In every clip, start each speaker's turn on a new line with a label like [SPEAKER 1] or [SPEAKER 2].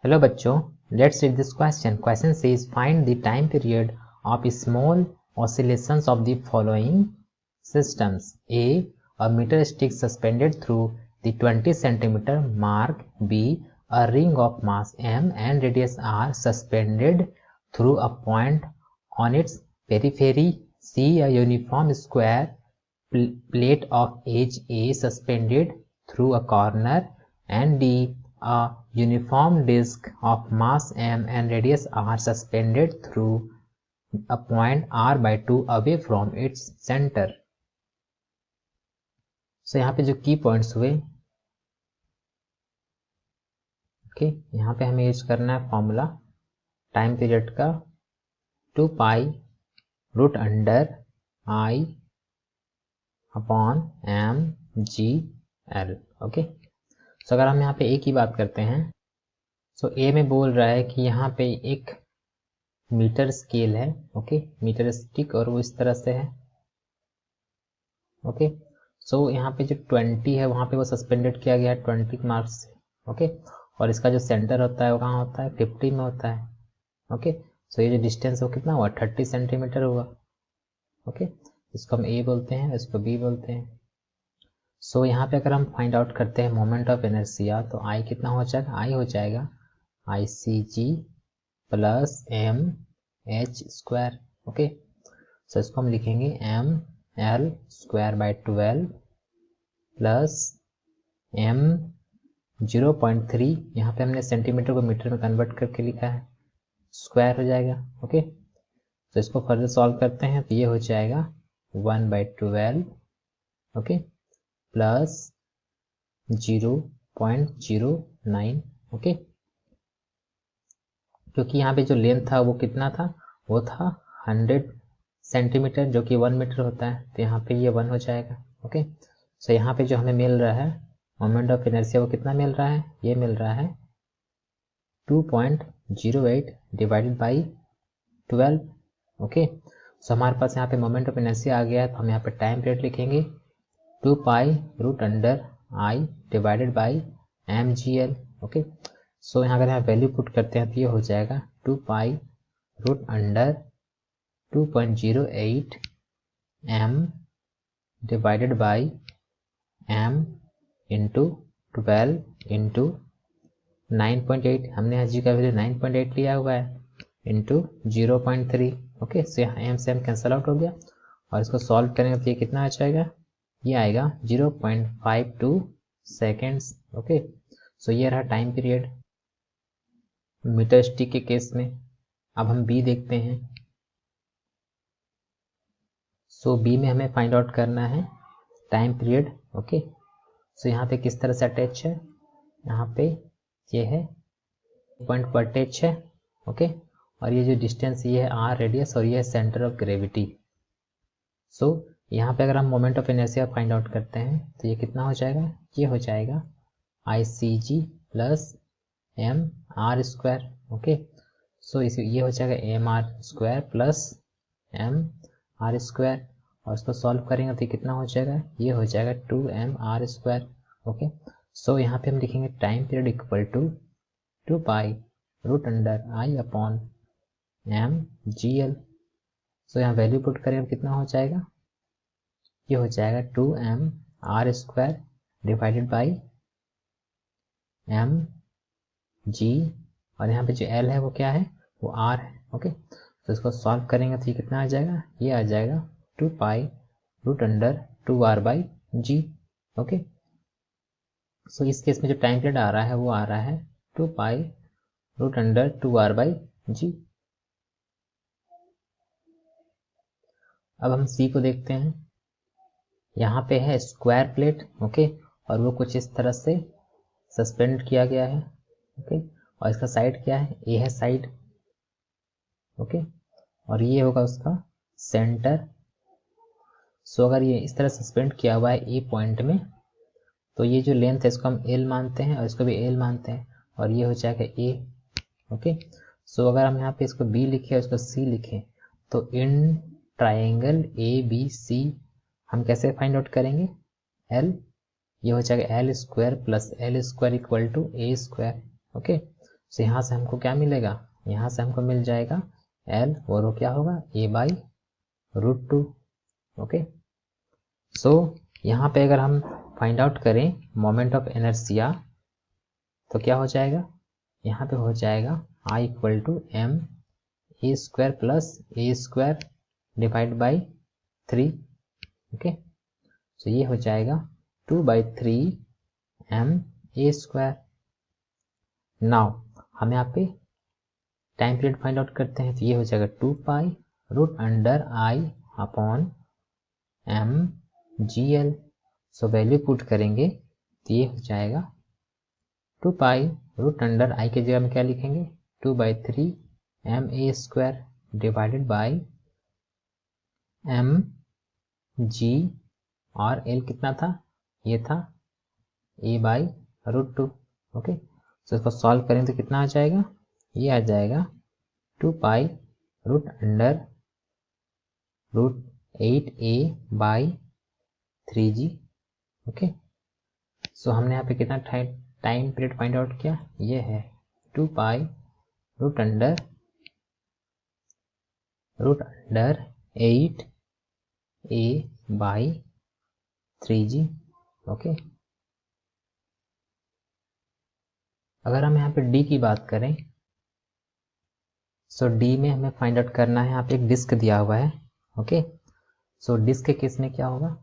[SPEAKER 1] Hello बच्चों, let's read this question. Question says find the time period of small oscillations of the following systems. A meter stick suspended through the 20 centimeter mark. B, a ring of mass m and radius r suspended through a point on its periphery. C, a uniform square plate of edge A suspended through a corner. And D, a uniform disk of mass m and radius r suspended through a point r/2 away from its center. So यहाँ पे जो की points हुए, okay, यहाँ पे हमें use करना है फॉर्मूला टाइम पीरियड का 2 pi root under I upon M G L. Okay, so अगर हम यहाँ पे ए की बात करते हैं, सो ए में बोल रहा है कि यहाँ पे एक मीटर स्केल है, ओके, मीटर स्टिक, और वो इस तरह से है. ओके, सो यहाँ पे जो 20 है वहाँ पे वो सस्पेंडेड किया गया है 20 मार्क्स से. ओके, और इसका जो सेंटर होता है वो कहाँ होता है, 50 में होता है. ओके, सो ये जो डिस्टेंस वो कितना हुआ, 30 सेंटीमीटर हुआ. ओके, इसको हम ए बोलते हैं, इसको बी बोलते हैं. सो यहाँ पे अगर हम फाइंड आउट करते हैं मोमेंट ऑफ इनर्शिया, तो आई कितना हो जाएगा, आई हो जाएगा I C G plus M H square. Okay, so इसको हम लिखेंगे M L square by 12 plus M 0.3, यहाँ पे हमने सेंटीमीटर को मीटर में कन्वर्ट करके लिखा है, स्क्वायर हो जाएगा. ओके, तो इसको फर्दर सॉल्व करते हैं तो ये हो जाएगा 1/12, ओके, प्लस 0.09. ओके, क्योंकि यहाँ पे जो लेंथ था वो कितना था, वो था 100 सेंटीमीटर, जो कि 1 मीटर होता है, तो यहाँ पे ये 1 हो जाएगा. ओके, सो यहाँ पे जो हमें मिल रहा है मोमेंट ऑफ इनर्शिया वो कितना मिल रहा है, ये मिल रहा है 2.08 डिवाइडेड बाई 12. ओके, सो हमारे पास यहाँ पे मोमेंट ऑफ इनर्शिया आ गया है, तो हम यहाँ पे टाइम पीरियड लिखेंगे 2 pi root under I divided by M G L. Okay, so यहाँ अगर यहाँ वैल्यू पुट करते हैं तो ये हो जाएगा 2 pi root under 2.08 m divided by m into 12 into 9.8, हमने यहाँ जी का वैल्यू 9.8 लिया हुआ है, इंटू 0.3. ओके, सो यहाँ एम से एम कैंसल आउट हो गया, और इसको सॉल्व करेंगे तो ये कितना आ जाएगा, ये आएगा 0.52 सेकेंड्स. ओके, सो ये रहा टाइम पीरियड मीटर स्टिक के केस में. अब हम बी देखते हैं. सो बी में हमें फाइंड आउट करना है टाइम पीरियड. ओके, सो यहाँ पे किस तरह से अटैच है, यहाँ पे ये है पॉइंट पर अटैच है. ओके, और ये जो डिस्टेंस ये है आर रेडियस, और ये है सेंटर ऑफ ग्रेविटी. सो यहाँ पे अगर हम moment of inertia find out करते हैं तो ये कितना हो जाएगा, ये हो जाएगा I C G plus M R square. Okay, so इस ये हो जाएगा M R square plus M R square, और इसको सॉल्व करेंगे तो ये कितना हो जाएगा, ये हो जाएगा 2m r square. Okay, so यहाँ पे हम लिखेंगे time period equal to 2 pi root under I upon M G L. So यहाँ वैल्यू पुट करेंगे तो कितना हो जाएगा, ये हो जाएगा 2m r square divided by M g, और यहाँ पे जो एल है वो क्या है, वो आर है. ओके, तो इसको सॉल्व करेंगे तो ये कितना आ जाएगा, ये आ जाएगा 2 pi root under 2r by G. Okay, so इस केस में जो टाइम पीरियड आ रहा है वो आ रहा है 2 pi root under 2r by G. अब हम सी को देखते हैं. यहाँ पे है स्क्वायर प्लेट, ओके, और वो कुछ इस तरह से सस्पेंड किया गया है. ओके, और इसका साइड क्या है, ए है साइड. ओके, और ये होगा उसका सेंटर. सो अगर ये इस तरह सस्पेंड किया हुआ है ए पॉइंट में, तो ये जो लेंथ है इसको हम एल मानते हैं, और इसको भी एल मानते हैं, और ये हो जाएगा ए. ओके, सो अगर हम यहाँ पे इसको बी लिखे और इसको सी लिखें, तो in triangle A B C हम कैसे फाइंड आउट करेंगे, एल, ये हो जाएगा l square plus l square equal to a square. Okay, तो यहाँ से हमको क्या मिलेगा, यहाँ से हमको मिल जाएगा L, और वो क्या होगा A/√2। ओके, सो यहाँ पे अगर हम फाइंड आउट करें मोमेंट ऑफ इनर्शिया तो क्या हो जाएगा, यहाँ पे हो जाएगा I = ma² + a² / 3। ओके, तो ये हो जाएगा 2/3 ma²। नाउ हम यहाँ पे टाइम पीरियड फाइंड आउट करते हैं, तो ये हो जाएगा 2π√i/mgl। सो वैल्यू पुट करेंगे तो ये हो जाएगा 2π√i के जगह में क्या लिखेंगे 2/3 ma² / mg, और L कितना था, ये था A/√2। ओके, तो इसको सॉल्व करें तो कितना आ जाएगा, ये आ जाएगा 2π√8a/3g। ओके, सो हमने यहाँ पे कितना टाइम पीरियड फाइंड आउट किया, ये है 2π√8a/3g। ओके, अगर हम यहाँ पे D की बात करें, सो D में हमें फाइंड आउट करना है, यहाँ पे एक डिस्क दिया हुआ है। ओके, सो डिस्क के केस में क्या होगा,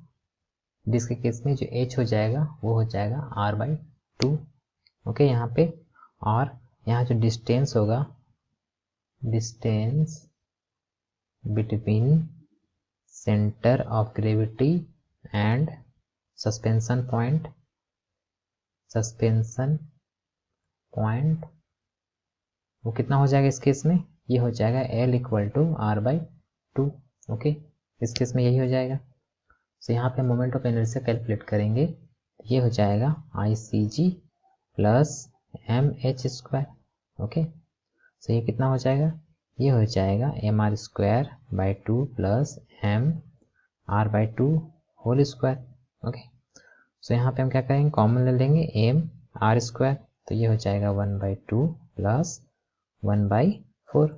[SPEAKER 1] डिस्क के केस में जो h हो जाएगा वो हो जाएगा r/2। ओके, यहाँ पे, और यहाँ जो डिस्टेंस होगा, distance between centre of gravity and suspension point वो कितना हो जाएगा इस केस में, ये हो जाएगा L = r/2। ओके, इस केस में यही हो जाएगा। तो यहाँ पे मोमेंट ऑफ इनर्शिया कैलकुलेट करेंगे, ये हो जाएगा ICG + mh²। ओके, तो ये कितना हो जाएगा, ये हो जाएगा mr² + 2 mr/2²। ओके, तो यहाँ पे हम क्या करेंगे, कॉमन ले लेंगे mr², तो ये हो जाएगा 1/2 + 1/4।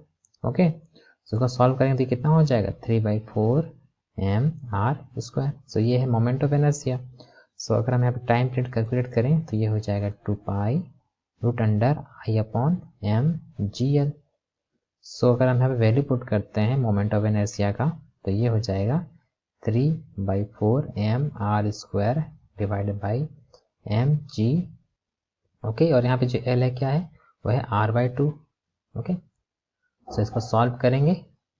[SPEAKER 1] ओके, तो इसको सॉल्व करेंगे तो कितना हो जाएगा 3/4 mr²। सो ये है मोमेंट ऑफ इनर्शिया। सो अगर हम यहाँ पे टाइम पीरियड कैलकुलेट करें तो ये हो जाएगा 2π√i/mgl। सो अगर हम यहाँ पे वैल्यू पुट करते हैं मोमेंट ऑफ इनर्शिया का तो ये हो जाएगा 3/4 mr² / mg। ओके, और यहाँ पे जो L है क्या है, वो है r/2। ओके, सो इसको सॉल्व करेंगे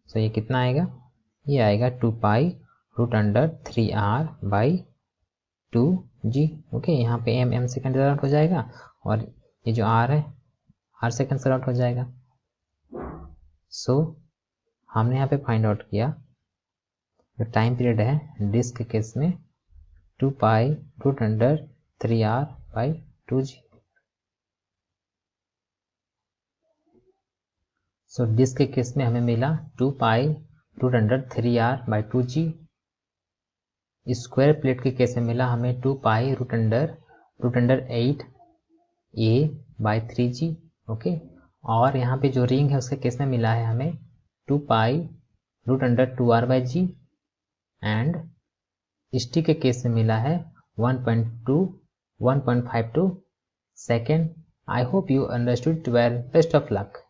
[SPEAKER 1] तो ये कितना आएगा, ये आएगा 2π√3r/2g। ओके, यहाँ पे m से कैंसिल आउट हो जाएगा, और ये जो r है r से कैंसिल आउट हो जाएगा। सो हमने यहाँ पे फाइंड आउट किया जो टाइम पीरियड है डिस्क के केस में 2π√3r/2g। सो डिस्क के केस में हमें मिला 2π√3r/2g। स्क्वायर प्लेट के केस में मिला हमें 2π√8a/3g। ओके, और यहाँ पे जो रिंग है उसके केस में मिला है हमें 2π√2r/g, एंड स्टिक के केस में मिला है 1.52 second. I hope you understood well. Best of luck.